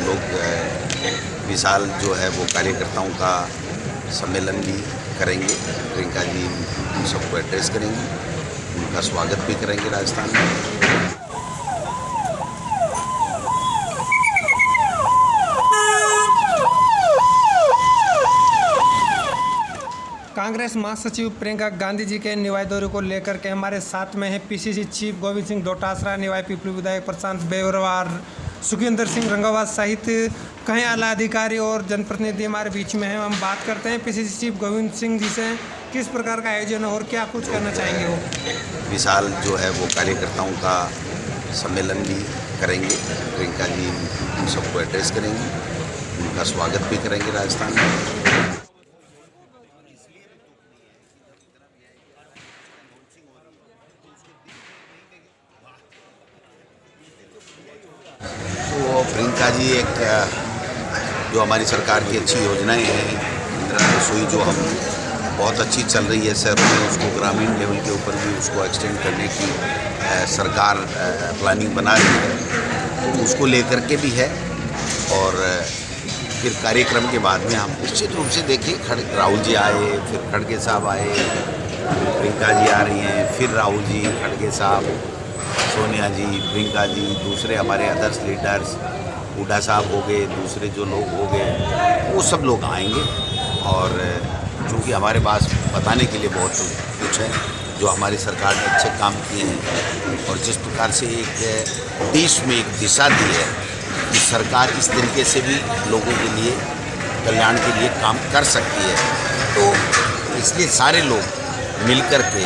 लोग विशाल जो है वो कार्यकर्ताओं का सम्मेलन भी करेंगे। प्रियंका जी उन सबको एड्रेस करेंगी, उनका स्वागत भी करेंगे राजस्थान में। कांग्रेस महासचिव प्रियंका गांधी जी के निवाई दौरे को लेकर के हमारे साथ में है पीसीसी चीफ गोविंद सिंह डोटासरा, निवाई पिपली विधायक प्रशांत बेवरवार, सुखविंदर सिंह रंगावा सहित कई आला अधिकारी और जनप्रतिनिधि हमारे बीच में हैं। हम बात करते हैं पीसीसी चीफ गोविंद सिंह जी से, किस प्रकार का आयोजन है और क्या कुछ करना चाहेंगे वो। विशाल जो है वो कार्यकर्ताओं का सम्मेलन भी करेंगे। प्रियंका जी उन सबको एड्रेस करेंगी, उनका स्वागत भी करेंगे राजस्थान में। तो प्रियंका जी एक जो हमारी सरकार की अच्छी योजनाएं हैं, इंदिरा रसोई जो हम बहुत अच्छी चल रही है शहरों में, उसको ग्रामीण लेवल के ऊपर भी उसको एक्सटेंड करने की सरकार प्लानिंग बना रही है, तो उसको लेकर के भी है। और फिर कार्यक्रम के बाद में हम निश्चित रूप से देखिए, राहुल जी आए, फिर खड़गे साहब आए, प्रियंका जी आ रही हैं, फिर राहुल जी, खड़गे साहब, सोनिया जी, प्रियंका जी, दूसरे हमारे अदर्स लीडर्स, हुड्डा साहब हो गए, दूसरे जो लोग हो गए, वो सब लोग आएंगे। और चूँकि हमारे पास बताने के लिए बहुत कुछ है जो हमारी सरकार ने अच्छे काम किए हैं और जिस प्रकार से एक देश में एक दिशा दी है कि सरकार इस तरीके से भी लोगों के लिए कल्याण के लिए काम कर सकती है, तो इसलिए सारे लोग मिलकर के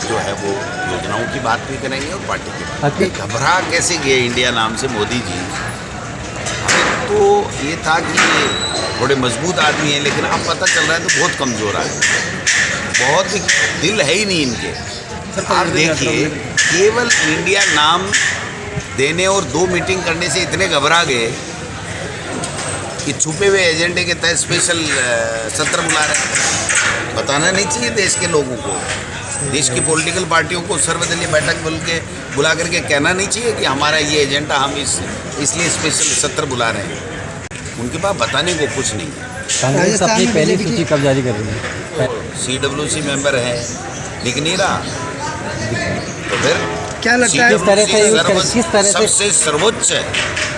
जो है वो योजनाओं की बात भी करेंगे और पार्टी की बात। घबरा कैसे गए इंडिया नाम से मोदी जी, हमें तो ये था कि थोड़े मजबूत आदमी हैं, लेकिन अब पता चल रहा है तो बहुत कमज़ोर आदमी, बहुत ही दिल है ही नहीं इनके। आप देखिए, केवल इंडिया नाम देने और 2 मीटिंग करने से इतने घबरा गए कि छुपे हुए एजेंडे के तहत स्पेशल सत्र बुला रहे हैं। बताना नहीं चाहिए देश के लोगों को, देश की पॉलिटिकल पार्टियों को सर्वदलीय बैठक बुला करके कहना नहीं चाहिए कि हमारा ये एजेंडा हम इसलिए स्पेशल सत्र बुला रहे हैं। उनके पास बताने को कुछ नहीं है। कांग्रेस अपनी पहली सूची कब जारी कर रही है? CWC मेंबर है, दिख नहीं रहा, तो फिर क्या लगता है किस तरह से सबसे सर्वोच्च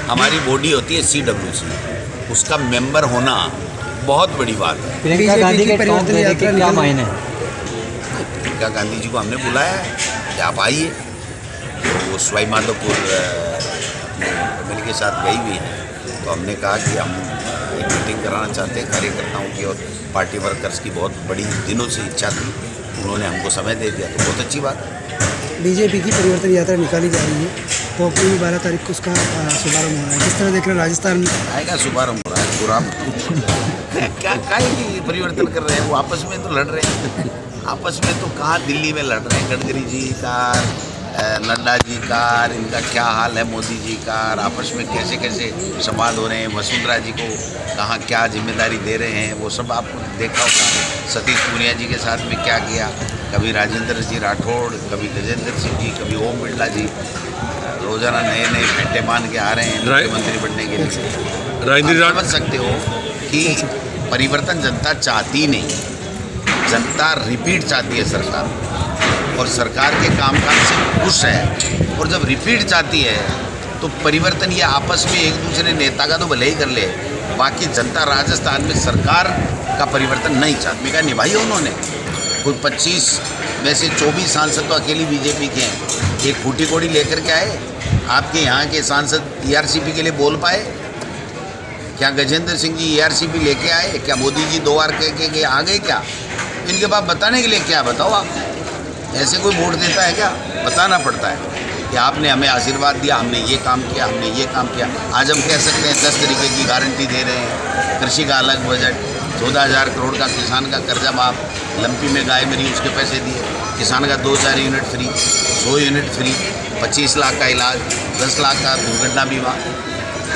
हमारी बॉडी होती है CWC, उसका मेंबर होना बहुत बड़ी बात है। प्रियंका गांधी के परिवर्तन यात्रा क्या मायने है? प्रियंका गांधी जी को हमने बुलाया है कि आप आइए, तो वो सवाई माधोपुर मिल के साथ गई हुई है, तो हमने कहा कि हम एक मीटिंग कराना चाहते हैं कार्यकर्ताओं की और पार्टी वर्कर्स की, बहुत बड़ी दिनों से इच्छा थी, उन्होंने हमको समय दे दिया, तो बहुत अच्छी बात है। बीजेपी की परिवर्तन यात्रा निकाली जा रही है, तो अप्रैल 12 तारीख को उसका शुभारंभ हो रहा है। किस तरह देख रहे हैं राजस्थान में? आएगा शुभारंभ हो रहा है, पूरा क्या की परिवर्तन कर रहे हैं, वो आपस में तो लड़ रहे हैं, आपस में तो कहाँ दिल्ली में लड़ रहे हैं, गडकरी जी का, नड्डा जी का, इनका क्या हाल है, मोदी जी का, आपस में कैसे कैसे संवाद हो रहे हैं, वसुंधरा जी को कहाँ क्या जिम्मेदारी दे रहे हैं, वो सब आपको देखा होगा। सतीश पूनिया जी के साथ में क्या किया, कभी राजेंद्र जी राठौड़, कभी गजेंद्र सिंह जी, कभी ओम बिरला जी, रोजाना नए नए फेंटे मान के आ रहे हैं मुख्यमंत्री बनने के लिए। आप समझ सकते हो कि परिवर्तन जनता चाहती नहीं, जनता रिपीट चाहती है सरकार, और सरकार के कामकाज से खुश है। और जब रिपीट चाहती है तो परिवर्तन ये आपस में एक दूसरे नेता का तो भले ही कर ले, बाकी जनता राजस्थान में सरकार का परिवर्तन नहीं चाहती। भूमिका निभाई है उन्होंने, कुल 25 में से 24 सांसद तो अकेली बीजेपी के हैं। एक फूटी कोड़ी लेकर के आए, आपके यहाँ के सांसद ERCP के लिए बोल पाए क्या? गजेंद्र सिंह जी ERCP लेके आए क्या? मोदी जी 2 बार कह के आ गए क्या? इनके पास बताने के लिए क्या? बताओ आप, ऐसे कोई वोट देता है क्या? बताना पड़ता है कि आपने हमें आशीर्वाद दिया, हमने ये काम किया, हमने ये काम किया। आज हम कह सकते हैं 10 तरीके की गारंटी दे रहे हैं, कृषि का अलग बजट, 14,000 करोड़ का किसान का कर्जा माफ, लंपी में गाय मरी उसके पैसे दिए, किसान का 2,000 unit free, 100 unit free, 25 lakh का इलाज, 10 लाख का दुर्घटना बीमा,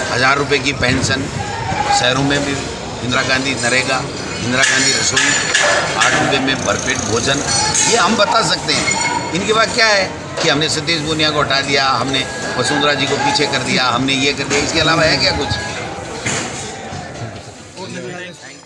1,000 रुपये की पेंशन, शहरों में भी इंदिरा गांधी नरेगा, इंदिरा गांधी रसोई, 8 रुपये में भरपेट भोजन, ये हम बता सकते हैं। इनके बाद क्या है कि हमने सतीश पूनिया को हटा दिया, हमने वसुंधरा जी को पीछे कर दिया, हमने ये कर दिया, इसके अलावा है क्या कुछ? धन्यवाद। थैंक